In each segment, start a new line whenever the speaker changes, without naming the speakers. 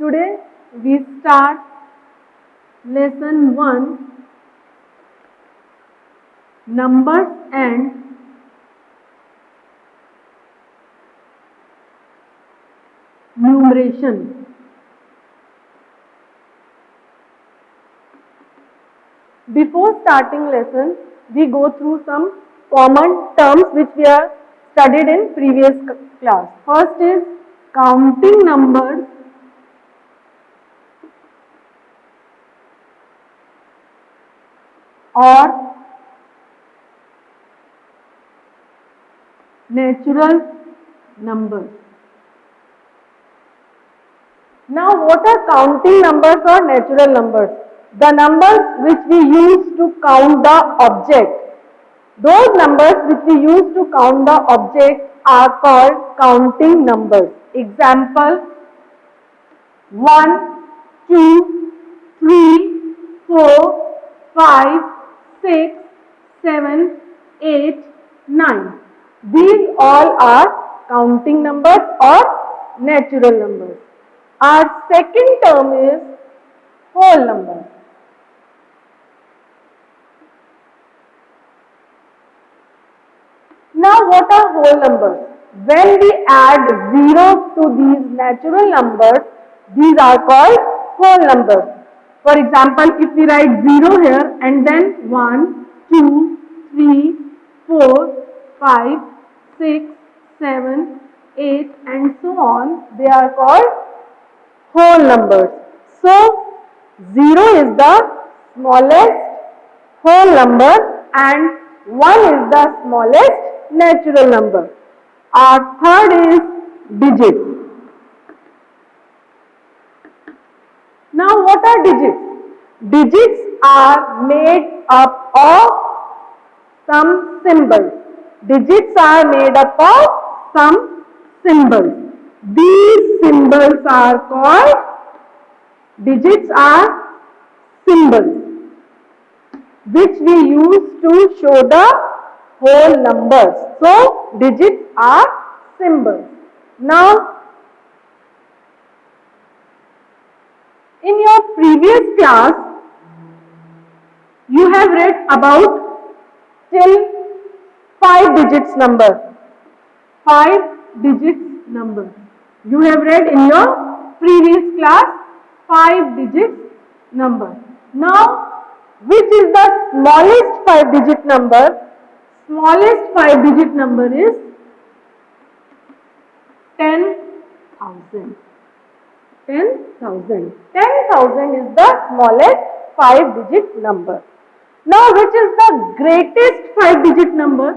Today we start lesson 1, numbers and numeration. Before starting lesson, we go through some common terms which we have studied in previous class. First is counting numbers, or natural numbers. Now, what are counting numbers or natural numbers? The numbers which we use to count the object. Those numbers which we use to count the object are called counting numbers. Example: 1, 2, 3, 4, 5, 6, 7, 8, 9. These all are counting numbers or natural numbers. Our second term is whole numbers. Now, what are whole numbers? When we add zeros to these natural numbers, these are called whole numbers. For example, if we write 0 here and then 1, 2, 3, 4, 5, 6, 7, 8 and so on, they are called whole numbers. So, 0 is the smallest whole number and 1 is the smallest natural number. Our third is digits. Now, what are digits? Digits are made up of some symbols. Digits are made up of some symbols. These symbols are called, digits are symbols which we use to show the whole numbers. So, digits are symbols. Now, in your previous class, you have read about till 5 digits number. 5 digits number. You have read in your previous class 5 digits number. Now, which is the smallest 5 digit number? Smallest 5 digit number is 10,000. 10,000. 10,000 is the smallest 5 digit number. Now, which is the greatest 5 digit number?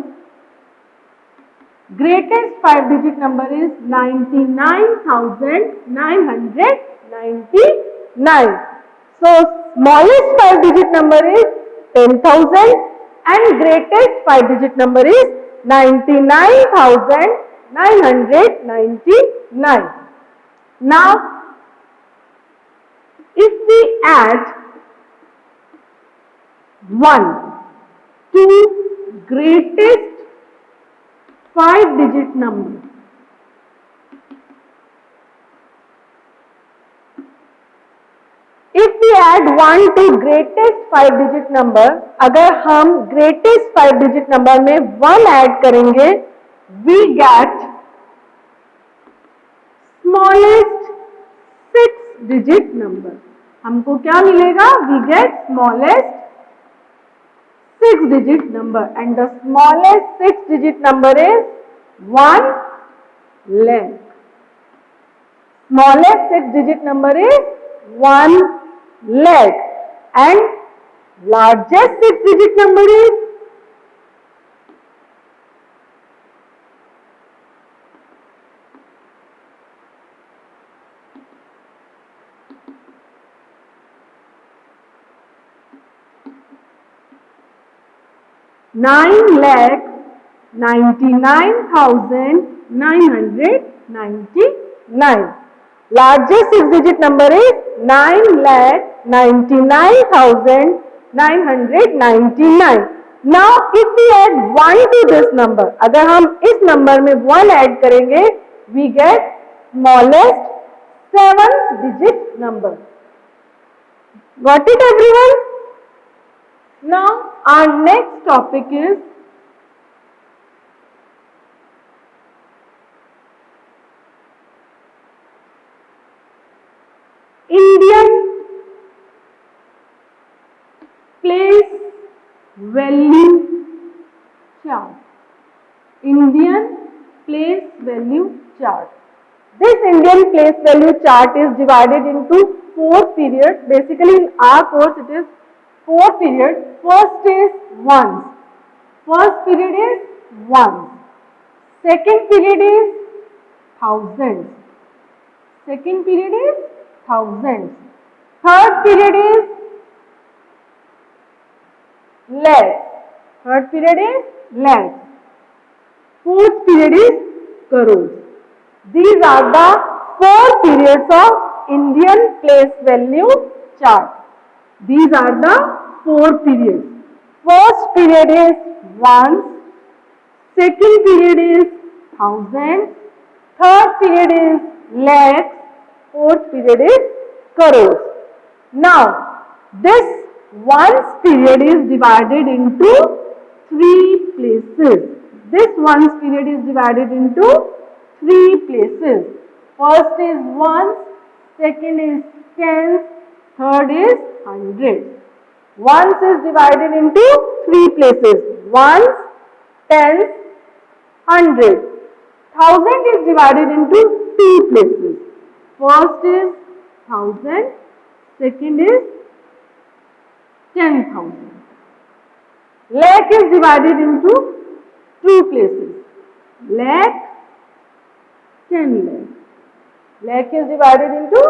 Greatest 5 digit number is 99,999. So, smallest 5 digit number is 10,000 and greatest 5 digit number is 99,999. Now, if we add 1 to greatest 5 digit number, if we add 1 to greatest 5 digit number, अगर हम greatest 5 digit number में 1 add करेंगे, we get smallest 6 digit number. हमको क्या मिलेगा? We get smallest 6 digit number and the smallest 6 digit number is 1 lakh. Smallest 6 digit number is 1 lakh and largest 6 digit number is 9,99,999. Largest 6 digit number is 9,99,999. Now, if we add 1 to this number, अगर हम इस number में 1 add करेंगे, we get smallest 7-digit number. Got it, everyone? Now our next topic is Indian place value chart. Indian place value chart. This Indian place value chart is divided into 4 periods. Basically in our course it is 4 periods. First is ones. First period is ones. Second period is thousands. Second period is thousands. Third period is lakhs. Third period is lakhs. Fourth period is crores. These are the 4 periods of Indian place value chart. These are the 4 periods. First period is ones. Second period is thousands. Third period is lakhs. Fourth period is crores. Now, this ones period is divided into 3 places. This ones period is divided into 3 places. First is ones, second is tens, third is hundreds. Ones is divided into 3 places. Ones, tens, hundreds. Thousand is divided into 2 places. First is thousand, second is 10,000. Lakh is divided into 2 places. Lakh, 10 lakh. Lakh is divided into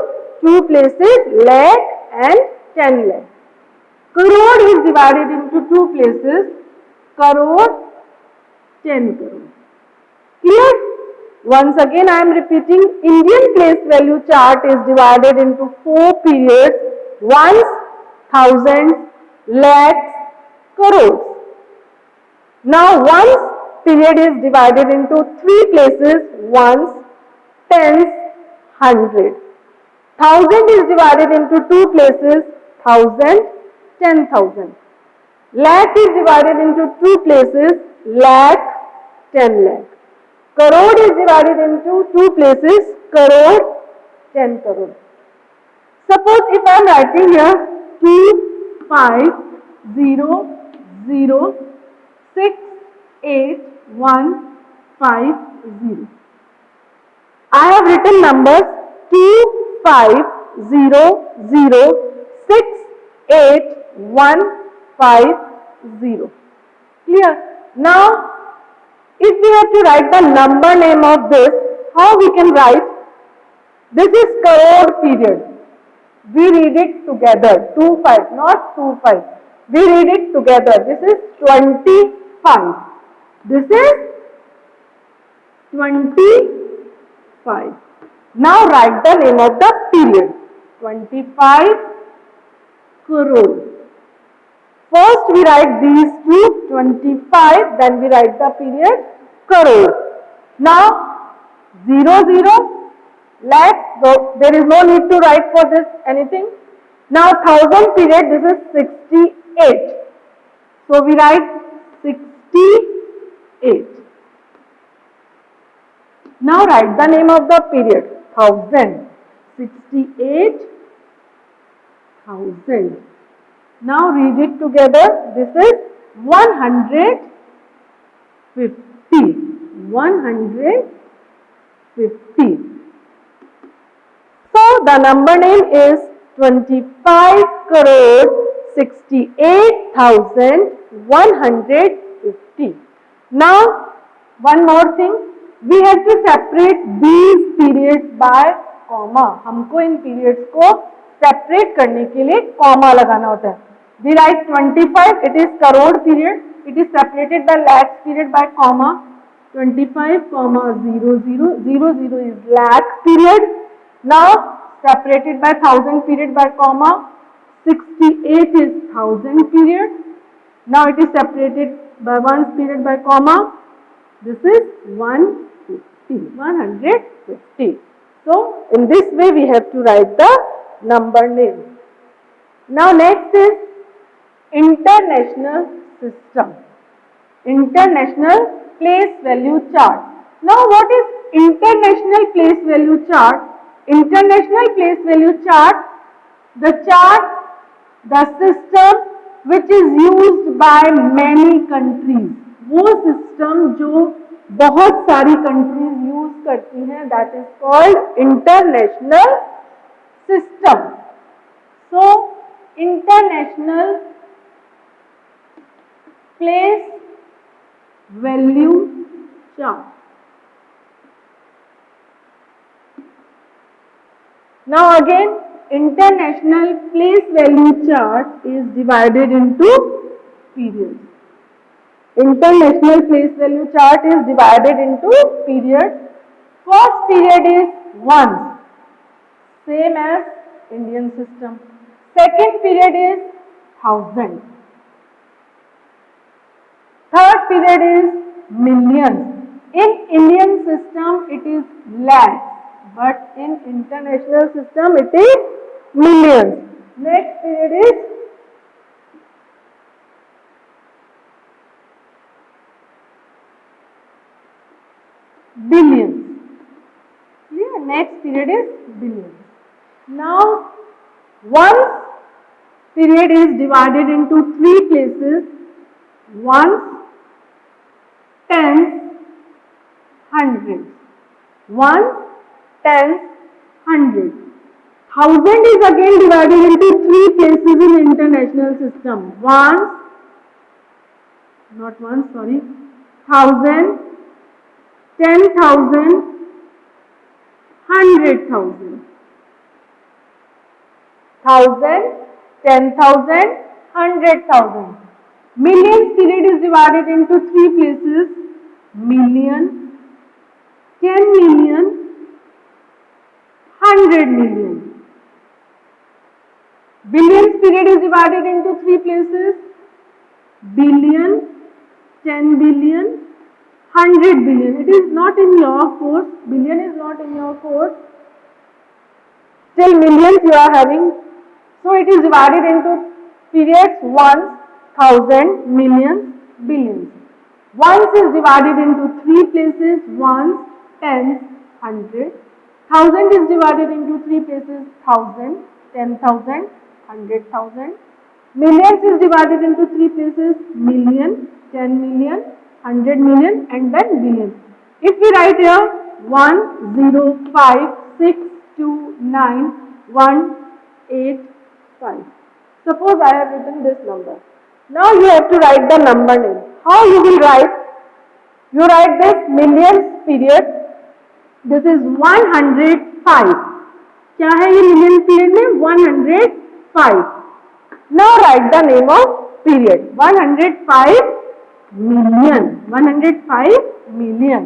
2 places. Lakh and 10 lakh. Crore is divided into 2 places. Crore, 10 crore. Clear? Once again I am repeating, Indian place value chart is divided into 4 periods. Ones, thousands, lakhs, crores. Now ones period is divided into 3 places. Ones, tens, hundreds. Thousand is divided into 2 places. Thousand, 10,000. Lakh is divided into 2 places. Lakh, 10 lakh. Crore is divided into 2 places. Crore, 10 crore. Suppose if I am writing here 2, 5, 0, 0, 6, 8, 1, 5, 0. I have written numbers 2, 5, 0, 0, 6, 8, 1, 5, 0. Clear? Now, if we have to write the number name of this, how we can write? This is crore period. We read it together. 2, 5, not 2, 5. We read it together. This is 25. This is 25. Now write the name of the period. 25 crore. First we write these two, 25, then we write the period crore. Now 0, 0, lakhs, so there is no need to write for this anything. Now 1000 period, this is 68. So we write 68. Now write the name of the period, 1000, 68, 1000. Now read it together. This is 150. 150. So the number name is 25 crore 68,150. Now one more thing. We have to separate these periods by comma. हमको इन periods को separate करने के लिए comma लगाना होता है. We write 25. It is crore period. It is separated by lakhs period by comma. 25, 0, 0, 0, 0 is lakh period. Now separated by thousand period by comma. 68 is thousand period. Now it is separated by ones period by comma. This is 150. So in this way we have to write the number name. Now next is international system. International place value chart. Now what is international place value chart? International place value chart, the chart, the system which is used by many countries. वो system जो बहुत सारी countries use करती हैं, that is called international system. So international place value chart. Now again, international place value chart is divided into periods. International place value chart is divided into periods. First period is once, same as Indian system. Second period is thousand. Third period is millions. In Indian system it is lakhs, but in international system it is millions. Next period is billions. Yeah, next period is billions. Now, once period is divided into three places: ones, tens, hundreds. Ones, tens, hundreds. Thousand is again divided into three places in international system: ones, not ones, sorry, thousand, 10,000, 100,000. 1,000, 10,000, 100,000. Millions period is divided into three places: million, 10 million, 100 million. Billions period is divided into three places: billion, 10 billion, 100 billion. It is not in your course. Billion is not in your course. Still millions you are having. So it is divided into periods: ones, thousand, millions, billions. Ones is divided into three places: ones, tens, hundred. Thousand is divided into three places: thousand, 10,000, 100,000. Millions is divided into three places: million, 10 million, 100 million, and then billion. If we write here 1, 0, 5, 6, 2, 9, 1, 8, 5. Suppose I have written this number. Now you have to write the number name. How you will write? You write this millions period. This is 105. क्या है ये million period में? 105. Now write the name of period. 105 million. 105 million.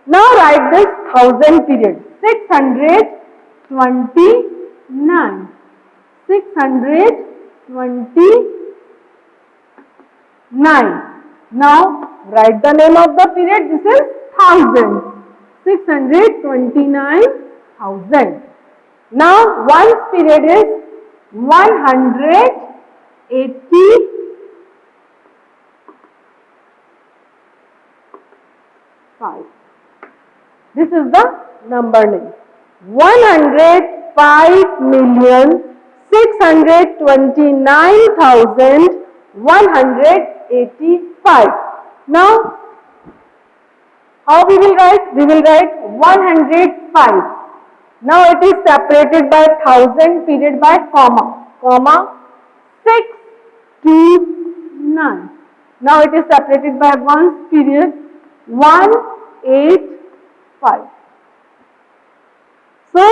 Now write this thousand period. 629. 629. Now write the name of the period. This is thousand. 629,000. Now one's period is 185. This is the number name. 105,629,185. Now, how we will write? We will write 105. Now it is separated by thousand period by comma. Comma 629. Now it is separated by ones period 185. So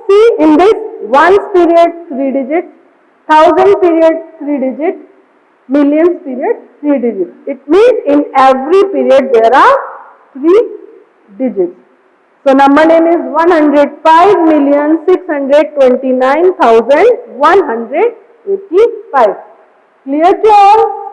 see, in this ones period 3 digits, thousand period 3 digits, millions period 3 digits. It means in every period there are 3 digits. So number name is 105,629,185. Clear to all?